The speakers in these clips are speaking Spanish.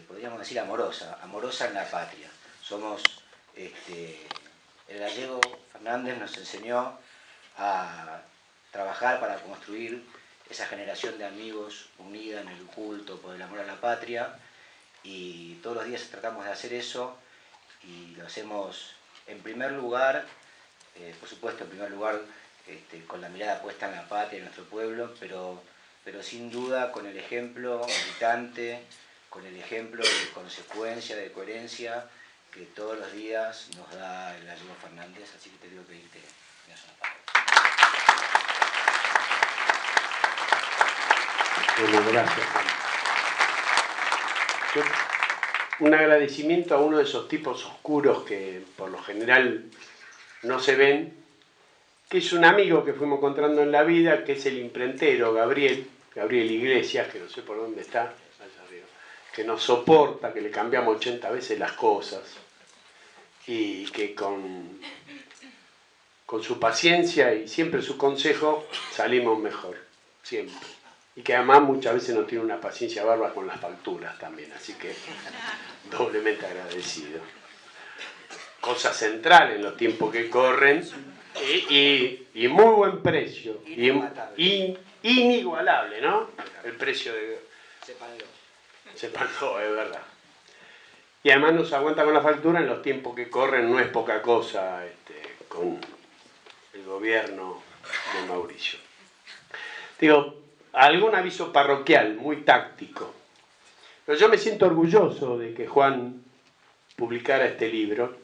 podríamos decir amorosa en la patria. Somos, el gallego Fernández nos enseñó a trabajar para construir esa generación de amigos unida en el culto por el amor a la patria, y todos los días tratamos de hacer eso, y lo hacemos en primer lugar, por supuesto, en primer lugar, con la mirada puesta en la patria, en nuestro pueblo, pero sin duda con el ejemplo militante, con el ejemplo de consecuencia, de coherencia, que todos los días nos da el gallego Fernández. Así que te digo que pedirte que me hagas una palabra. Bueno, gracias, Juan. Un agradecimiento a uno de esos tipos oscuros que por lo general no se ven, que es un amigo que fuimos encontrando en la vida, que es el imprentero Gabriel Iglesias, que no sé por dónde está, allá arriba, que nos soporta, que le cambiamos 80 veces las cosas, y que con su paciencia y siempre su consejo salimos mejor, siempre. Y que además muchas veces no tiene una paciencia bárbara con las facturas también, así que doblemente agradecido. Cosa central en los tiempos que corren, y muy buen precio, inigualable, ¿no? El precio de... Se pagó, es verdad. Y además nos aguanta con la factura en los tiempos que corren, no es poca cosa con el gobierno de Mauricio. Digo, algún aviso parroquial, muy táctico. Pero yo me siento orgulloso de que Juan publicara este libro,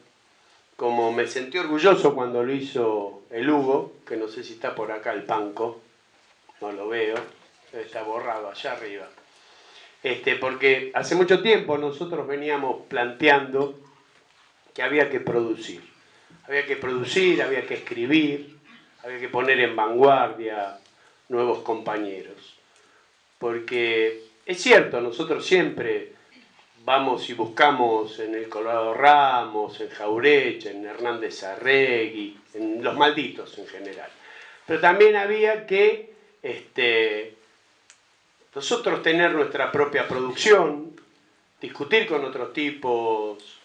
como me sentí orgulloso cuando lo hizo el Hugo, que no sé si está por acá el Panco, no lo veo, está borrado allá arriba. Porque hace mucho tiempo nosotros veníamos planteando que había que producir. Había que producir, había que escribir, había que poner en vanguardia nuevos compañeros. Porque es cierto, nosotros siempre vamos y buscamos en el Colorado Ramos, en Jaureche, en Hernández Arregui, en los malditos en general. Pero también había que nosotros tener nuestra propia producción, discutir con otros tipos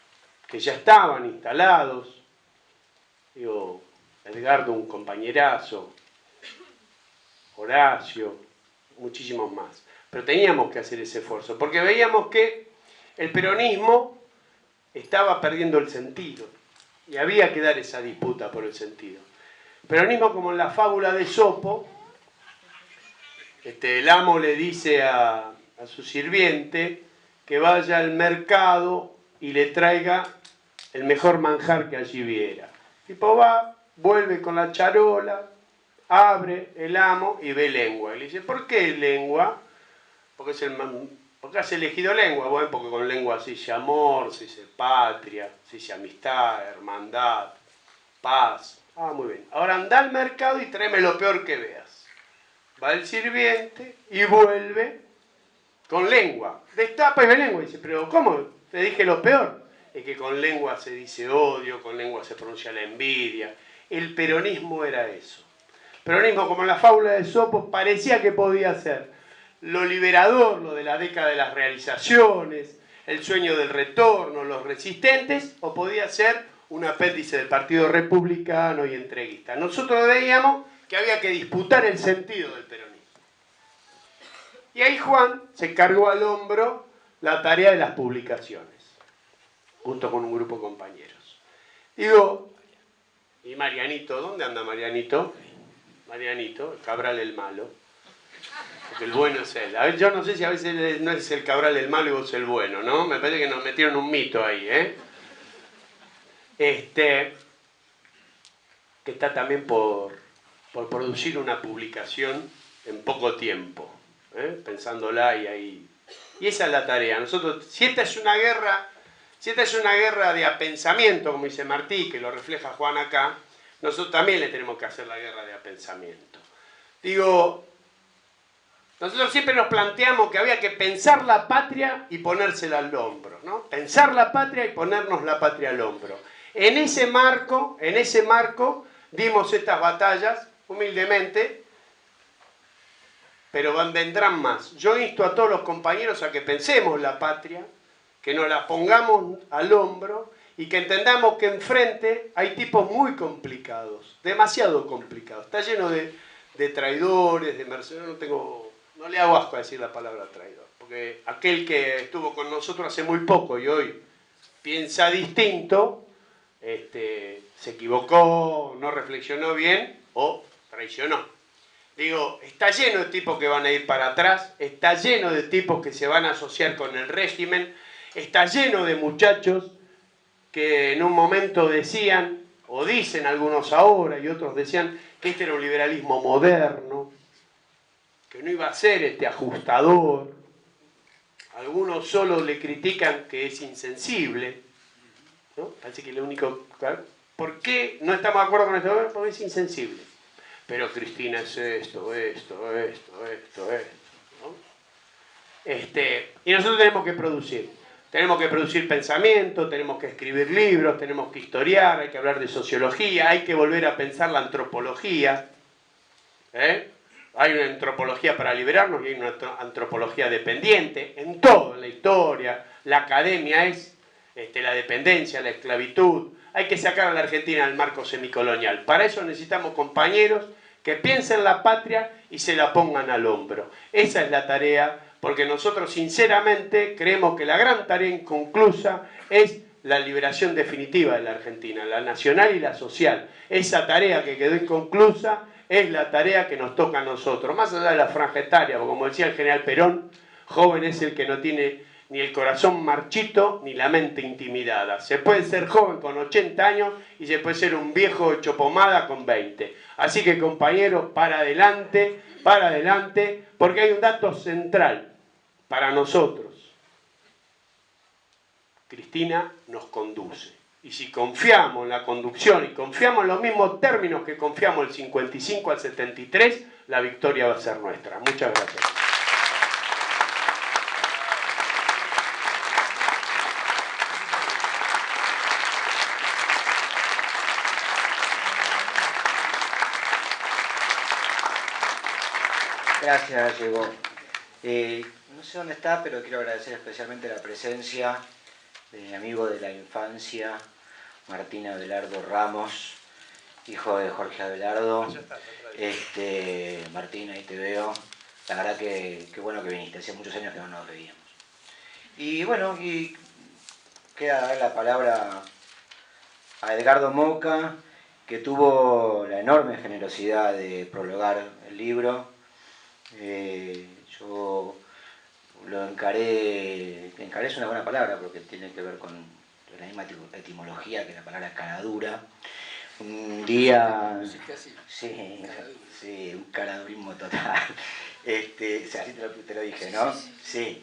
que ya estaban instalados. Digo, Edgardo, un compañerazo, Horacio, muchísimos más. Pero teníamos que hacer ese esfuerzo, porque veíamos que el peronismo estaba perdiendo el sentido, y había que dar esa disputa por el sentido. El peronismo, como en la fábula de Esopo, el amo le dice a su sirviente que vaya al mercado y le traiga el mejor manjar que allí viera. El tipo va, vuelve con la charola, abre el amo y ve lengua. Y le dice, ¿por qué lengua? Porque has elegido lengua. Bueno, porque con lengua se dice amor, se dice patria, se dice amistad, hermandad, paz. Ah, muy bien. Ahora anda al mercado y tráeme lo peor que veas. Va el sirviente y vuelve con lengua. Destapa y ve lengua. Y dice, pero ¿cómo? Te dije lo peor. Es que con lengua se dice odio, con lengua se pronuncia la envidia. El peronismo era eso. El peronismo, como en la fábula de Esopo, parecía que podía ser lo liberador, lo de la década de las realizaciones, el sueño del retorno, los resistentes, o podía ser un apéndice del Partido Republicano y entreguista. Nosotros veíamos que había que disputar el sentido del peronismo. Y ahí Juan se cargó al hombro la tarea de las publicaciones, junto con un grupo de compañeros. Digo, ¿y Marianito? ¿Dónde anda Marianito? Marianito, el Cabral el malo. Porque el bueno es él. A ver, yo no sé si a veces no es el Cabral el malo y vos el bueno, ¿no? Me parece que nos metieron un mito ahí, ¿eh? Que está también por producir una publicación en poco tiempo, pensándola y ahí. Y esa es la tarea. Nosotros, si esta es una guerra de apensamiento, como dice Martí, que lo refleja Juan acá, nosotros también le tenemos que hacer la guerra de apensamiento. Digo, nosotros siempre nos planteamos que había que pensar la patria y ponérsela al hombro, ¿no? Pensar la patria y ponernos la patria al hombro. En ese marco dimos estas batallas, humildemente, pero vendrán más. Yo insto a todos los compañeros a que pensemos la patria, que nos la pongamos al hombro y que entendamos que enfrente hay tipos muy complicados, demasiado complicados. Está lleno de traidores, de mercenarios. No le hago asco a decir la palabra traidor, porque aquel que estuvo con nosotros hace muy poco y hoy piensa distinto, se equivocó, no reflexionó bien o traicionó. Digo, está lleno de tipos que van a ir para atrás, está lleno de tipos que se van a asociar con el régimen, está lleno de muchachos que en un momento decían, o dicen algunos ahora y otros decían, que este era un liberalismo moderno, que no iba a ser ajustador. Algunos solo le critican que es insensible, ¿no? Parece que lo único... ¿Por qué no estamos de acuerdo con esto? Porque es insensible. Pero Cristina es esto, ¿no? Y nosotros tenemos que producir. Tenemos que producir pensamiento, tenemos que escribir libros, tenemos que historiar, hay que hablar de sociología, hay que volver a pensar la antropología. Hay una antropología para liberarnos y hay una antropología dependiente. En todo, en la historia, la academia es la dependencia, la esclavitud. Hay que sacar a la Argentina del marco semicolonial. Para eso necesitamos compañeros que piensen la patria y se la pongan al hombro. Esa es la tarea, porque nosotros sinceramente creemos que la gran tarea inconclusa es la liberación definitiva de la Argentina, la nacional y la social. Esa tarea que quedó inconclusa es la tarea que nos toca a nosotros, más allá de la franja etaria, porque como decía el general Perón, joven es el que no tiene ni el corazón marchito ni la mente intimidada. Se puede ser joven con 80 años y se puede ser un viejo hecho pomada con 20. Así que compañeros, para adelante, porque hay un dato central para nosotros. Cristina nos conduce. Y si confiamos en la conducción y confiamos en los mismos términos que confiamos del 55 al 73, la victoria va a ser nuestra. Muchas gracias. Gracias, Gallego. No sé dónde está, pero quiero agradecer especialmente la presencia de mi amigo de la infancia, Martín Abelardo Ramos, hijo de Jorge Abelardo. Martín, ahí te veo. La verdad que bueno que viniste, hacía muchos años que no nos veíamos. Y bueno, y queda dar la palabra a Edgardo Moca, que tuvo la enorme generosidad de prologar el libro. Yo lo encaré es una buena palabra porque tiene que ver con la misma etimología que la palabra caradura. Un día... Sí, un caradurismo total. Así te lo dije, ¿no? Sí.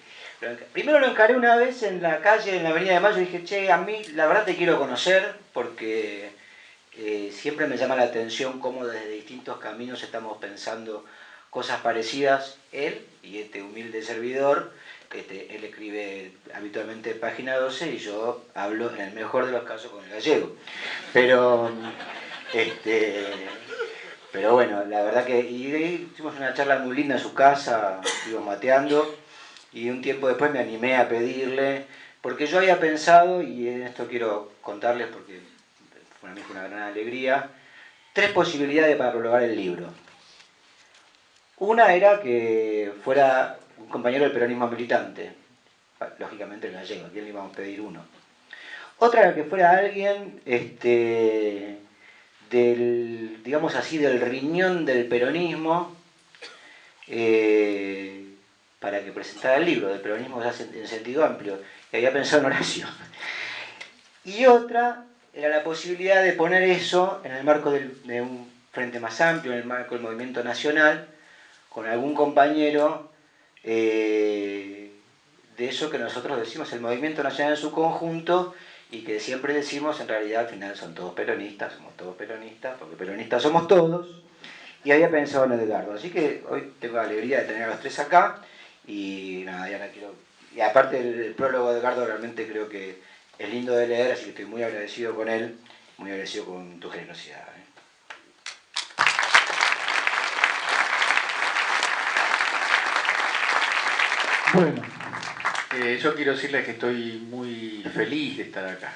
Primero lo encaré una vez en la calle, en la Avenida de Mayo, y dije, che, a mí la verdad te quiero conocer porque siempre me llama la atención cómo desde distintos caminos estamos pensando cosas parecidas, él y este humilde servidor. Él escribe habitualmente página 12 y yo hablo en el mejor de los casos con el gallego. Pero bueno, la verdad que hicimos una charla muy linda en su casa, estuvimos mateando, y un tiempo después me animé a pedirle, porque yo había pensado, y en esto quiero contarles porque para mí fue una gran alegría, 3 posibilidades para prologar el libro. Una era que fuera un compañero del peronismo militante, lógicamente el gallego, ¿a quién le íbamos a pedir uno? Otra era que fuera alguien digamos así, del riñón del peronismo, para que presentara el libro, del peronismo en sentido amplio, y había pensado en Horacio. Y otra era la posibilidad de poner eso en el marco de un frente más amplio, en el marco del movimiento nacional, con algún compañero de eso que nosotros decimos el movimiento nacional en su conjunto, y que siempre decimos, en realidad al final son todos peronistas, somos todos peronistas, porque peronistas somos todos, y había pensado en Edgardo. Así que hoy tengo la alegría de tener a los 3 acá, y nada, ya la quiero... Y aparte el prólogo de Edgardo realmente creo que es lindo de leer, así que estoy muy agradecido con él, muy agradecido con tu generosidad. Bueno, Yo quiero decirles que estoy muy feliz de estar acá.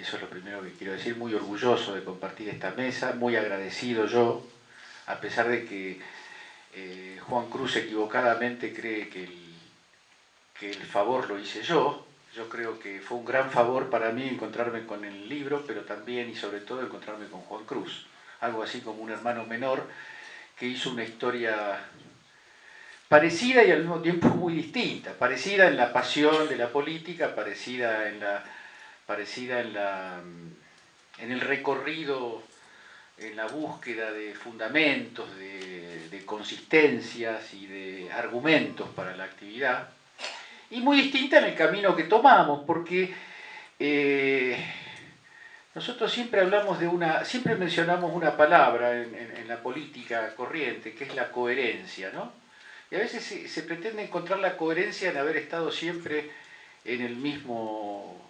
Eso es lo primero que quiero decir, muy orgulloso de compartir esta mesa, muy agradecido yo, a pesar de que Juan Cruz equivocadamente cree que el favor lo hice yo. Yo creo que fue un gran favor para mí encontrarme con el libro, pero también y sobre todo encontrarme con Juan Cruz. Algo así como un hermano menor que hizo una historia parecida y al mismo tiempo muy distinta, parecida en la pasión de la política, parecida en el recorrido, en la búsqueda de fundamentos, de consistencias y de argumentos para la actividad, y muy distinta en el camino que tomamos, porque nosotros siempre siempre mencionamos una palabra en la política corriente, que es la coherencia, ¿no? Y a veces se pretende encontrar la coherencia en haber estado siempre en el mismo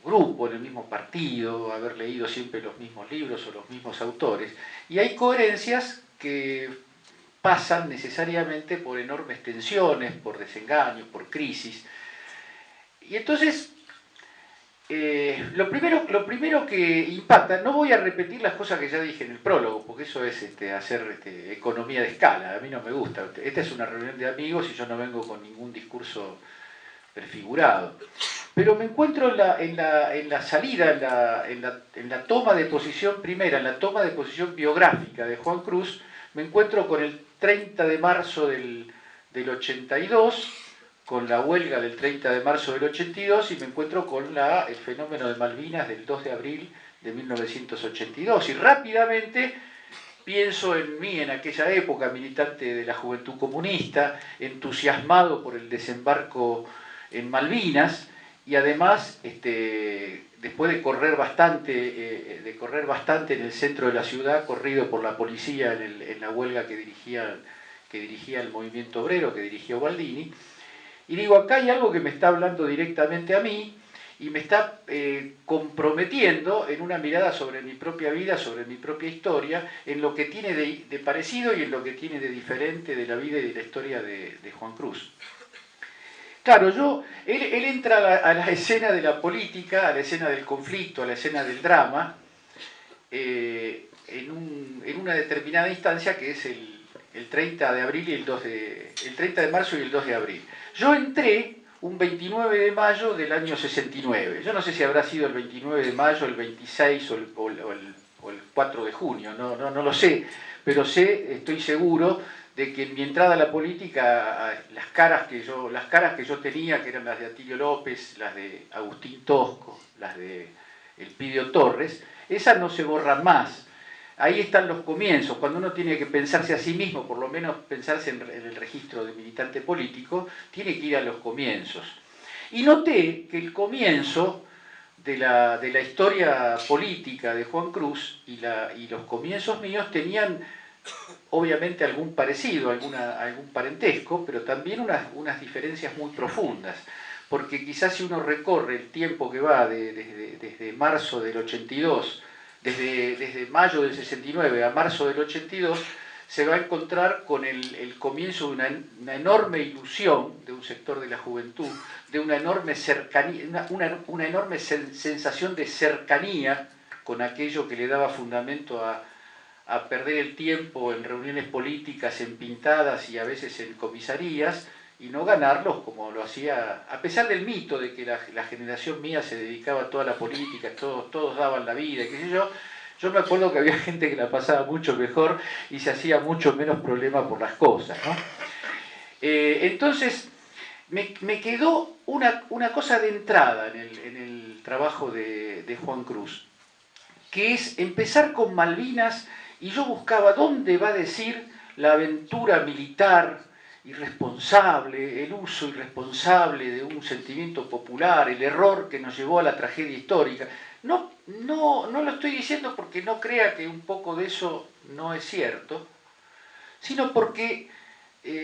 grupo, en el mismo partido, haber leído siempre los mismos libros o los mismos autores. Y hay coherencias que pasan necesariamente por enormes tensiones, por desengaños, por crisis. Y entonces, lo primero que impacta, no voy a repetir las cosas que ya dije en el prólogo, porque eso es hacer economía de escala, a mí no me gusta. Esta es una reunión de amigos y yo no vengo con ningún discurso prefigurado. Pero me encuentro en la salida, en la toma de posición primera, en la toma de posición biográfica de Juan Cruz, me encuentro con el 30 de marzo del 82, con la huelga del 30 de marzo del 82, y me encuentro con el fenómeno de Malvinas del 2 de abril de 1982. Y rápidamente pienso en mí en aquella época, militante de la Juventud Comunista, entusiasmado por el desembarco en Malvinas, y además, después de correr bastante en el centro de la ciudad, corrido por la policía en la huelga que dirigía el movimiento obrero, que dirigía Ubaldini, y digo, acá hay algo que me está hablando directamente a mí y me está comprometiendo en una mirada sobre mi propia vida, sobre mi propia historia, en lo que tiene de parecido y en lo que tiene de diferente de la vida y de la historia de Juan Cruz. Claro, él entra a la escena de la política, a la escena del conflicto, a la escena del drama, en una determinada instancia que es el 30 de abril y el 30 de marzo y el 2 de abril. Yo entré un 29 de mayo del año 69. Yo no sé si habrá sido el 29 de mayo, el 26 o el 4 de junio, no lo sé, pero estoy seguro de que en mi entrada a la política, las caras que yo tenía, que eran las de Atilio López, las de Agustín Tosco, las de Elpidio Torres, esas no se borran más. Ahí están los comienzos. Cuando uno tiene que pensarse a sí mismo, por lo menos pensarse en el registro de militante político, tiene que ir a los comienzos. Y noté que el comienzo de la historia política de Juan Cruz y los comienzos míos tenían obviamente algún parecido, algún parentesco, pero también unas diferencias muy profundas. Porque quizás si uno recorre el tiempo que va desde marzo del 82, desde mayo del 69 a marzo del 82, se va a encontrar con el comienzo de una enorme ilusión de un sector de la juventud, de una enorme cercanía, una enorme sensación de cercanía con aquello que le daba fundamento a perder el tiempo en reuniones políticas, en pintadas y a veces en comisarías, y no ganarlos como lo hacía, a pesar del mito de que la generación mía se dedicaba a toda la política, todos daban la vida, qué sé yo. Yo me acuerdo que había gente que la pasaba mucho mejor y se hacía mucho menos problema por las cosas, ¿no? Entonces, me quedó una cosa de entrada en el trabajo de Juan Cruz, que es empezar con Malvinas, y yo buscaba dónde va a decir la aventura militar irresponsable, el uso irresponsable de un sentimiento popular, el error que nos llevó a la tragedia histórica. No lo estoy diciendo porque no crea que un poco de eso no es cierto, sino porque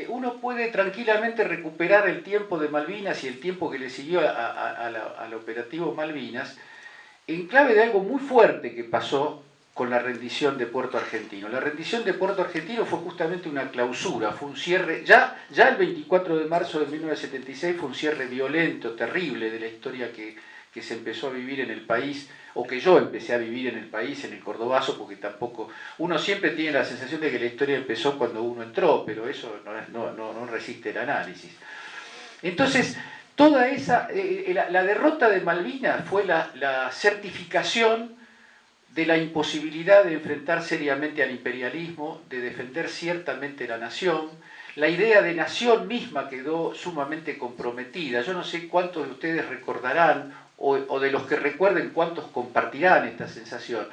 uno puede tranquilamente recuperar el tiempo de Malvinas y el tiempo que le siguió al operativo Malvinas en clave de algo muy fuerte que pasó con la rendición de Puerto Argentino. La rendición de Puerto Argentino fue justamente una clausura, fue un cierre, ya el 24 de marzo de 1976 fue un cierre violento, terrible de la historia que se empezó a vivir en el país, o que yo empecé a vivir en el país, en el Cordobazo, porque tampoco, uno siempre tiene la sensación de que la historia empezó cuando uno entró, pero eso no resiste el análisis. Entonces, toda esa, la derrota de Malvinas fue la certificación de la imposibilidad de enfrentar seriamente al imperialismo, de defender ciertamente la nación. La idea de nación misma quedó sumamente comprometida. Yo no sé cuántos de ustedes recordarán, o de los que recuerden cuántos compartirán esta sensación,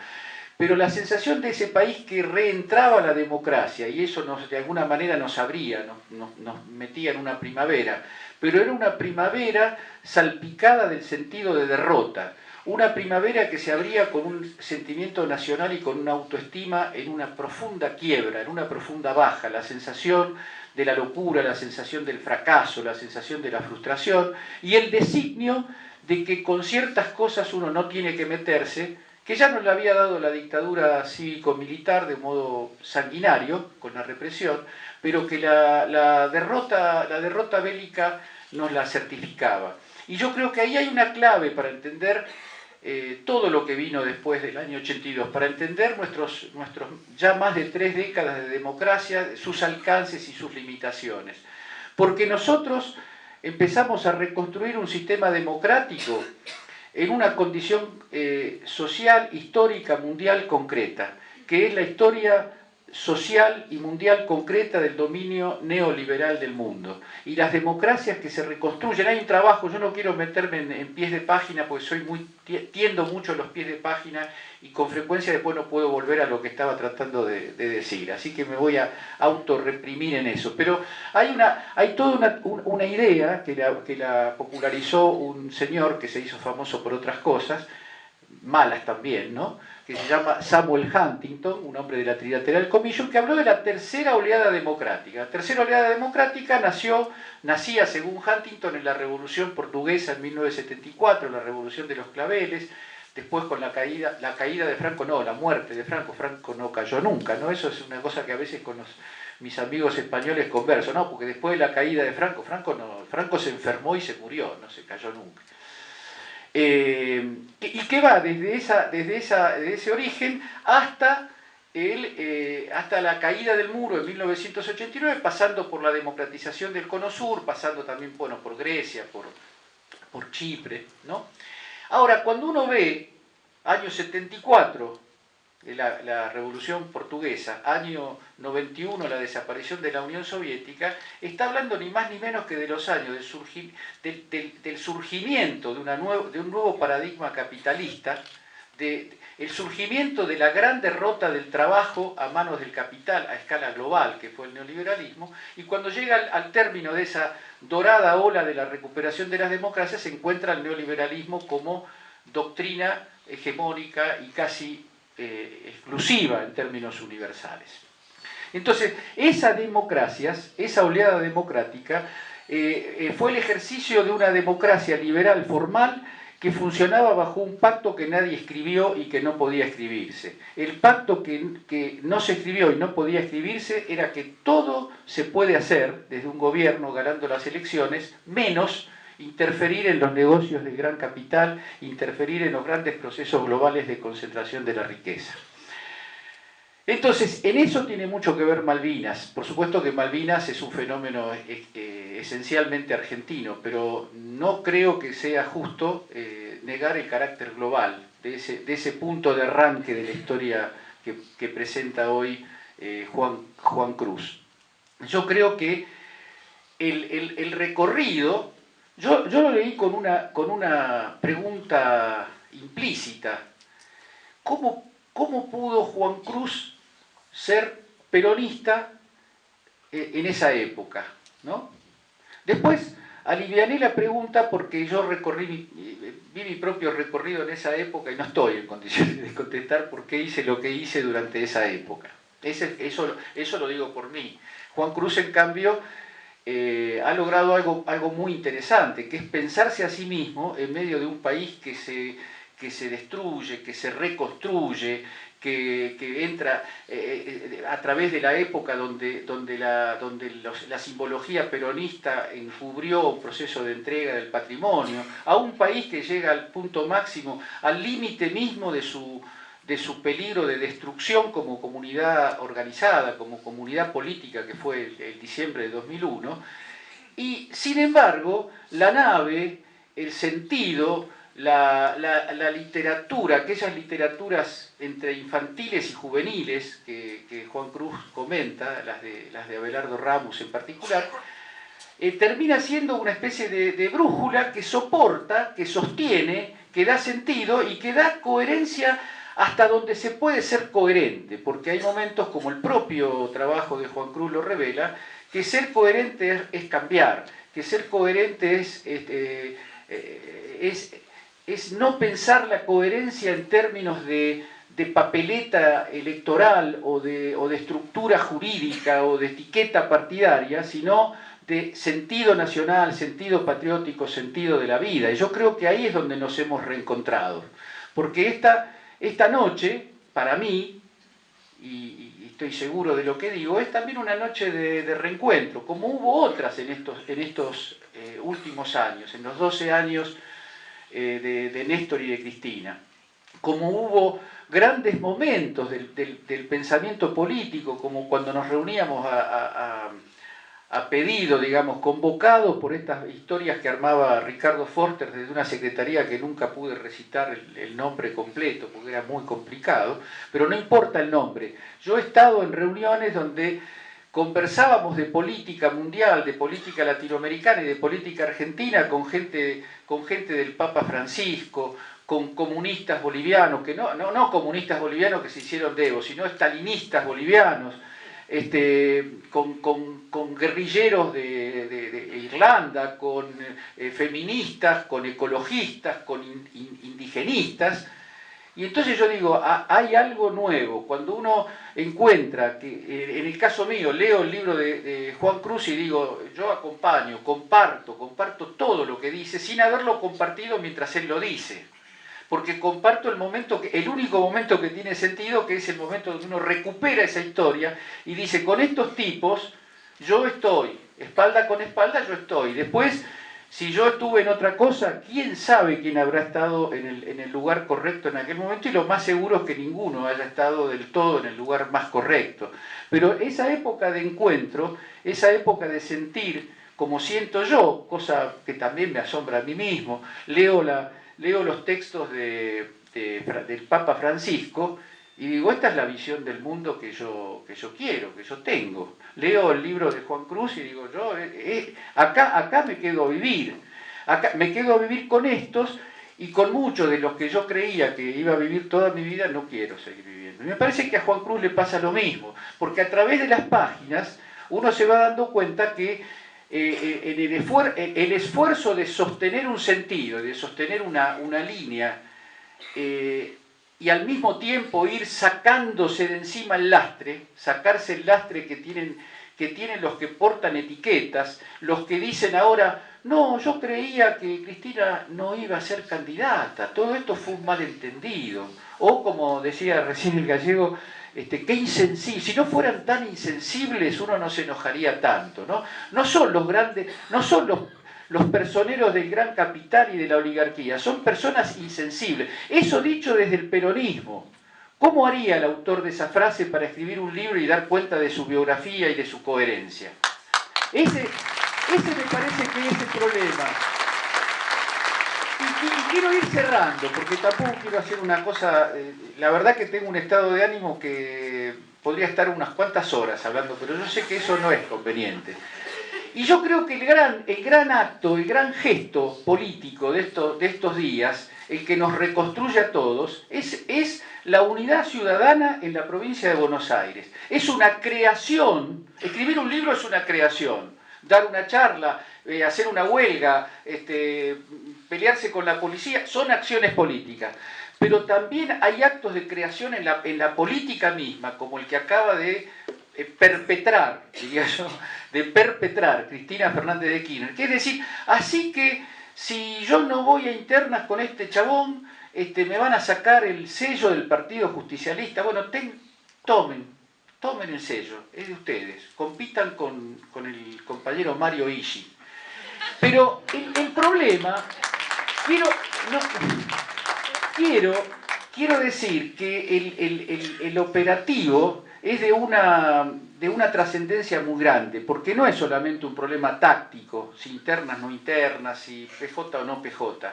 pero la sensación de ese país que reentraba a la democracia, y eso de alguna manera nos abría, nos metía en una primavera, pero era una primavera salpicada del sentido de derrota, una primavera que se abría con un sentimiento nacional y con una autoestima en una profunda quiebra, en una profunda baja, la sensación de la locura, la sensación del fracaso, la sensación de la frustración, y el designio de que con ciertas cosas uno no tiene que meterse, que ya nos la había dado la dictadura cívico-militar de modo sanguinario, con la represión, pero que la derrota bélica nos la certificaba. Y yo creo que ahí hay una clave para entender todo lo que vino después del año 82, para entender nuestros ya más de 3 décadas de democracia, sus alcances y sus limitaciones. Porque nosotros empezamos a reconstruir un sistema democrático en una condición social, histórica, mundial concreta, que es la historia social y mundial concreta del dominio neoliberal del mundo. Y las democracias que se reconstruyen, hay un trabajo, yo no quiero meterme en pies de página porque tiendo mucho los pies de página y con frecuencia después no puedo volver a lo que estaba tratando de decir, así que me voy a autorreprimir en eso. Pero hay toda una idea que la popularizó un señor que se hizo famoso por otras cosas, malas también, ¿no?, que se llama Samuel Huntington, un hombre de la Trilateral Commission, que habló de la tercera oleada democrática. La tercera oleada democrática nacía, según Huntington, en la Revolución Portuguesa en 1974, la Revolución de los Claveles, después con la caída de Franco, no, la muerte de Franco. Franco no cayó nunca, ¿no? Eso es una cosa que a veces con mis amigos españoles converso, ¿no? Porque después de la caída de Franco se enfermó y se murió, no se cayó nunca. Y que va desde ese origen hasta la caída del muro en 1989, pasando por la democratización del Cono Sur, pasando también, bueno, por Grecia, por Chipre, ¿no? Ahora, cuando uno ve año 74, la Revolución Portuguesa, año 91, la desaparición de la Unión Soviética, está hablando ni más ni menos que de los años del surgimiento de un nuevo paradigma capitalista, el surgimiento de la gran derrota del trabajo a manos del capital a escala global, que fue el neoliberalismo, y cuando llega al término de esa dorada ola de la recuperación de las democracias, se encuentra el neoliberalismo como doctrina hegemónica y casi exclusiva en términos universales. Entonces, esa oleada democrática, fue el ejercicio de una democracia liberal formal que funcionaba bajo un pacto que nadie escribió y que no podía escribirse. El pacto que no se escribió y no podía escribirse era que todo se puede hacer desde un gobierno ganando las elecciones, menos interferir en los negocios del gran capital, interferir en los grandes procesos globales de concentración de la riqueza. Entonces, en eso tiene mucho que ver Malvinas. Por supuesto que Malvinas es un fenómeno esencialmente argentino, pero no creo que sea justo negar el carácter global de ese punto de arranque de la historia que presenta hoy Juan Cruz. Yo creo que el recorrido, yo lo leí con una pregunta implícita. ¿Cómo pudo Juan Cruz ser peronista en esa época, ¿no? Después aliviané la pregunta porque yo vi mi propio recorrido en esa época y no estoy en condiciones de contestar por qué hice lo que hice durante esa época. Eso lo digo por mí. Juan Cruz, en cambio, ha logrado algo muy interesante, que es pensarse a sí mismo en medio de un país que que se destruye, que se reconstruye, que entra a través de la época donde la simbología peronista encubrió un proceso de entrega del patrimonio, a un país que llega al punto máximo, al límite mismo de su peligro de destrucción como comunidad organizada, como comunidad política, que fue el diciembre de 2001, y sin embargo la nave, el sentido, la literatura, aquellas literaturas entre infantiles y juveniles que Juan Cruz comenta, las de Abelardo Ramos en particular, termina siendo una especie de brújula que soporta, que sostiene, que da sentido y que da coherencia hasta donde se puede ser coherente, porque hay momentos, como el propio trabajo de Juan Cruz lo revela, que ser coherente es cambiar, que ser coherente es no pensar la coherencia en términos de papeleta electoral o de estructura jurídica o de etiqueta partidaria, sino de sentido nacional, sentido patriótico, sentido de la vida. Y yo creo que ahí es donde nos hemos reencontrado. Porque esta noche, para mí, y estoy seguro de lo que digo, es también una noche de reencuentro, como hubo otras en estos últimos años, en los 12 años de Néstor y de Cristina, como hubo grandes momentos del pensamiento político, como cuando nos reuníamos a pedido, digamos, convocados por estas historias que armaba Ricardo Forster desde una secretaría que nunca pude recitar el nombre completo porque era muy complicado, pero no importa el nombre. Yo he estado en reuniones donde conversábamos de política mundial, de política latinoamericana y de política argentina con gente del Papa Francisco, con comunistas bolivianos, que no comunistas bolivianos que se hicieron de Evo, sino estalinistas bolivianos, con guerrilleros de Irlanda, con feministas, con ecologistas, con indigenistas. Y entonces yo digo, hay algo nuevo. Cuando uno encuentra, que en el caso mío, leo el libro de Juan Cruz y digo, yo acompaño, comparto todo lo que dice, sin haberlo compartido mientras él lo dice. Porque comparto el único momento que tiene sentido, que es el momento donde uno recupera esa historia y dice, con estos tipos yo estoy, espalda con espalda yo estoy. Después, si yo estuve en otra cosa, quién sabe quién habrá estado en el lugar correcto en aquel momento, y lo más seguro es que ninguno haya estado del todo en el lugar más correcto. Pero esa época de encuentro, esa época de sentir como siento yo, cosa que también me asombra a mí mismo, leo los textos del Papa Francisco y digo, esta es la visión del mundo que yo quiero, que yo tengo. Leo el libro de Juan Cruz y digo, acá me quedo a vivir. Acá me quedo a vivir con estos y con muchos de los que yo creía que iba a vivir toda mi vida no quiero seguir viviendo. Y me parece que a Juan Cruz le pasa lo mismo, porque a través de las páginas uno se va dando cuenta que el esfuerzo de sostener un sentido, de sostener una línea, y al mismo tiempo ir sacándose de encima el lastre, sacarse el lastre que tienen los que portan etiquetas, los que dicen ahora, no, yo creía que Cristina no iba a ser candidata, todo esto fue un malentendido. O como decía recién el gallego, qué insensible, si no fueran tan insensibles uno no se enojaría tanto, ¿no? No son los grandes, no son los personeros del gran capital y de la oligarquía, son personas insensibles. Eso dicho desde el peronismo. ¿Cómo haría el autor de esa frase para escribir un libro y dar cuenta de su biografía y de su coherencia? Ese me parece que es el problema. Y quiero ir cerrando, porque tampoco quiero hacer una cosa... la verdad que tengo un estado de ánimo que podría estar unas cuantas horas hablando, pero yo sé que eso no es conveniente. Y yo creo que el gran acto, el gran gesto político de estos días, el que nos reconstruye a todos, es la unidad ciudadana en la provincia de Buenos Aires. Es una creación, escribir un libro es una creación, dar una charla, hacer una huelga, pelearse con la policía, son acciones políticas. Pero también hay actos de creación en la política misma, como el que acaba de perpetrar, diría yo, Cristina Fernández de Kirchner. Que es decir, así que si yo no voy a internas con este chabón, me van a sacar el sello del Partido Justicialista. Bueno, tomen el sello, es de ustedes, compitan con el compañero Mario Ishi. Pero el problema, quiero decir que el operativo es de una trascendencia muy grande, porque no es solamente un problema táctico, si internas, no internas, si PJ o no PJ.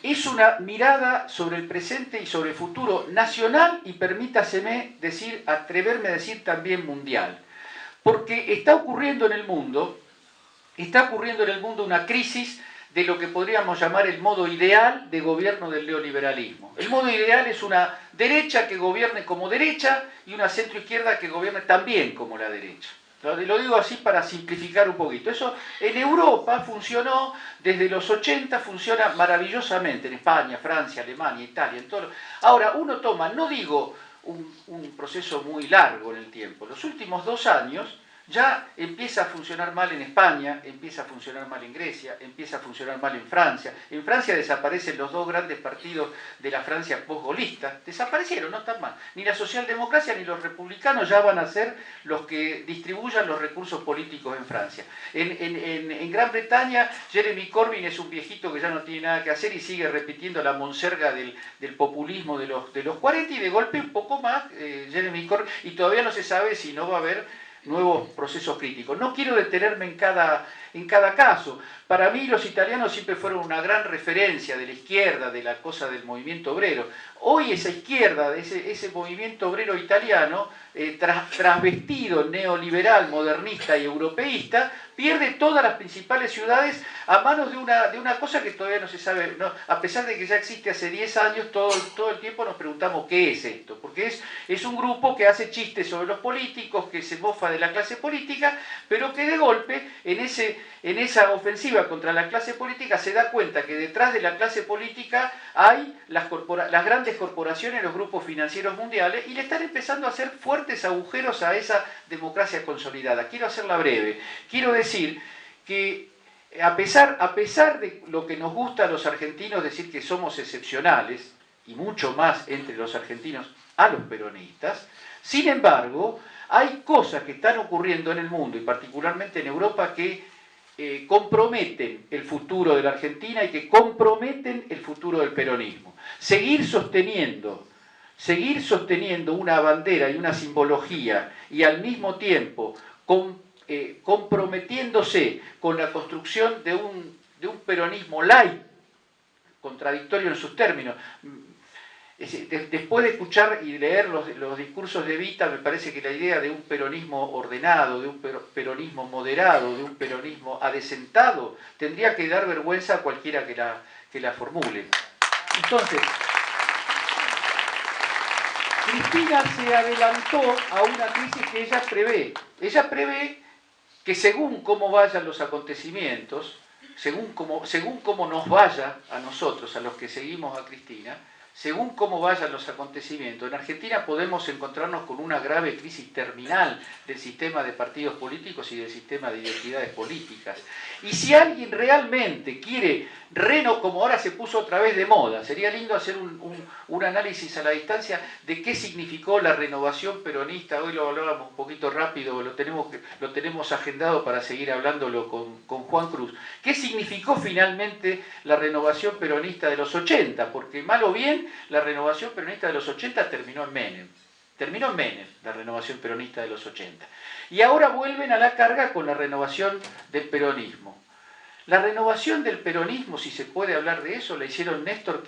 Es una mirada sobre el presente y sobre el futuro nacional y permítaseme atreverme a decir también mundial. Porque está ocurriendo en el mundo una crisis de lo que podríamos llamar el modo ideal de gobierno del neoliberalismo. El modo ideal es una derecha que gobierne como derecha y una centroizquierda que gobierne también como la derecha. Lo digo así para simplificar un poquito. Eso en Europa funcionó desde los 80, funciona maravillosamente, en España, Francia, Alemania, Italia, en todo. Ahora, uno toma, no digo un proceso muy largo en el tiempo, los últimos 2 años ya empieza a funcionar mal en España, empieza a funcionar mal en Grecia, empieza a funcionar mal en Francia. En Francia desaparecen los 2 grandes partidos de la Francia postgolista. Desaparecieron, no están mal. Ni la socialdemocracia ni los republicanos ya van a ser los que distribuyan los recursos políticos en Francia. En Gran Bretaña, Jeremy Corbyn es un viejito que ya no tiene nada que hacer y sigue repitiendo la monserga del populismo de los 40 y de golpe un poco más Jeremy Corbyn. Y todavía no se sabe si no va a haber nuevos procesos críticos. No quiero detenerme en cada caso. Para mí los italianos siempre fueron una gran referencia de la izquierda, de la cosa del movimiento obrero. Hoy esa izquierda, ese movimiento obrero italiano, transvestido, neoliberal, modernista y europeísta, pierde todas las principales ciudades a manos de una cosa que todavía no se sabe, no, a pesar de que ya existe hace 10 años, todo el tiempo nos preguntamos qué es esto, porque es un grupo que hace chistes sobre los políticos, que se mofa de la clase política, pero que de golpe en esa ofensiva contra la clase política se da cuenta que detrás de la clase política hay las grandes corporaciones, los grupos financieros mundiales, y le están empezando a hacer fuertes agujeros a esa democracia consolidada. Quiero hacerla breve. Quiero decir que a pesar de lo que nos gusta a los argentinos decir que somos excepcionales, y mucho más entre los argentinos a los peronistas, sin embargo, hay cosas que están ocurriendo en el mundo, y particularmente en Europa, que comprometen el futuro de la Argentina y que comprometen el futuro del peronismo. Seguir sosteniendo una bandera y una simbología y al mismo tiempo comprometiéndose con la construcción de un peronismo laico, contradictorio en sus términos. Después de escuchar y leer los discursos de Evita, me parece que la idea de un peronismo ordenado, de un peronismo moderado, de un peronismo adesentado, tendría que dar vergüenza a cualquiera que la formule. Entonces, Cristina se adelantó a una crisis que ella prevé. Ella prevé que según cómo vayan los acontecimientos, según cómo nos vaya a nosotros, a los que seguimos a Cristina, según cómo vayan los acontecimientos, en Argentina podemos encontrarnos con una grave crisis terminal del sistema de partidos políticos y del sistema de identidades políticas. Y si alguien realmente quiere, como ahora se puso otra vez de moda, sería lindo hacer un análisis a la distancia de qué significó la renovación peronista. Hoy lo hablábamos un poquito rápido, lo tenemos agendado para seguir hablándolo con Juan Cruz. ¿Qué significó finalmente la renovación peronista de los 80? Porque mal o bien, la renovación peronista de los 80 terminó en Menem. Terminó en Menem, la renovación peronista de los 80. Y ahora vuelven a la carga con la renovación del peronismo. La renovación del peronismo, si se puede hablar de eso, la hicieron Néstor